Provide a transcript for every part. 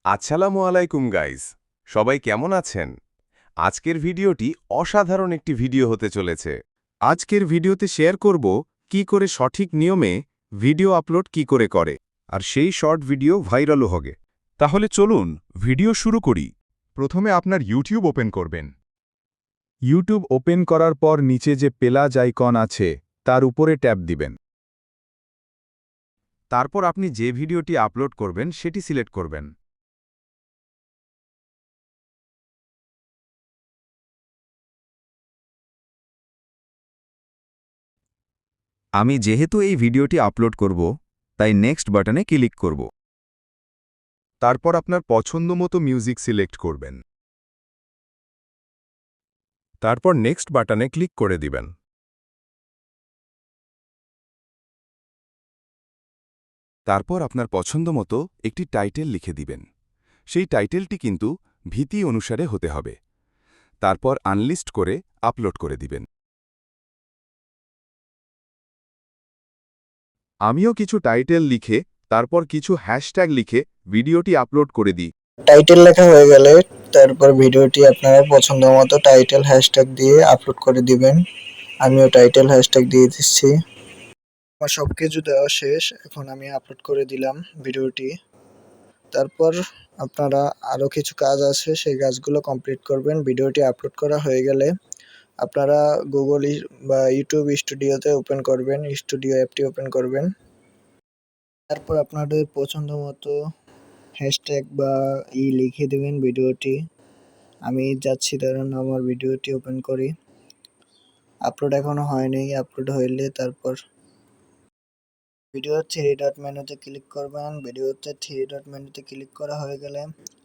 আসসালামু আলাইকুম গাইজ, সবাই কেমন আছেন? আজকের ভিডিওটি অসাধারণ একটি ভিডিও হতে চলেছে। আজকের ভিডিওতে শেয়ার করব কি করে সঠিক নিয়মে ভিডিও আপলোড কি করে আর সেই শর্ট ভিডিও ভাইরালও হবে। তাহলে চলুন ভিডিও শুরু করি। প্রথমে আপনার ইউটিউব ওপেন করবেন। ইউটিউব ওপেন করার পর নিচে যে পেলাজ আইকন আছে তার উপরে ট্যাপ দিবেন। তারপর আপনি যে ভিডিওটি আপলোড করবেন সেটি সিলেক্ট করবেন। আমি যেহেতু এই ভিডিওটি আপলোড করব, তাই নেক্সট বাটনে ক্লিক করব। তারপর আপনার পছন্দমতো মিউজিক সিলেক্ট করবেন। তারপর নেক্সট বাটনে ক্লিক করে দিবেন। তারপর আপনার পছন্দমতো একটি টাইটেল লিখে দিবেন। সেই টাইটেলটি কিন্তু ভীতি অনুসারে হতে হবে। তারপর আনলিস্ট করে আপলোড করে দিবেন। আমিও কিছু টাইটেল লিখে তারপর কিছু হ্যাশট্যাগ লিখে ভিডিওটি আপলোড করে দিই। টাইটেল লেখা হয়ে গেলে তারপর ভিডিওটি আপনারা পছন্দ মতো টাইটেল হ্যাশট্যাগ দিয়ে আপলোড করে দিবেন। আমিও টাইটেল হ্যাশট্যাগ দিয়ে দিচ্ছি। আমার সব কিছু দেওয়া শেষ, এখন আমি আপলোড করে দিলাম ভিডিওটি। তারপর আপনারা আরও কিছু কাজ আছে, সেই কাজগুলো কমপ্লিট করবেন। ভিডিওটি আপলোড করা হয়ে গেলে আপনারা গুগল বা ইউটিউব স্টুডিওতে ওপেন করবেন, স্টুডিও অ্যাপটি ওপেন করবেন। তারপর আপনাদের পছন্দ মতো হ্যাশট্যাগ বা লিখে দেবেন ভিডিওটি। আমি যাচ্ছি, ধরুন আমার ভিডিওটি ওপেন করি। আপলোড এখনো হয়নি, আপলোড হইলে তারপর ভিডিওর থ্রি ডট মেনুতে ক্লিক করবেন। ভিডিওতে থ্রি ডট মেনুতে ক্লিক করা হয়ে গেলে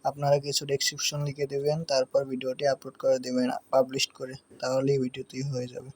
আপনারা কিছু ডেসক্রিপশন লিখে দেবেন, তারপর ভিডিওটি আপলোড করে দেবেন পাবলিশ করে, তাহলেই ভিডিওটি হয়ে যাবে।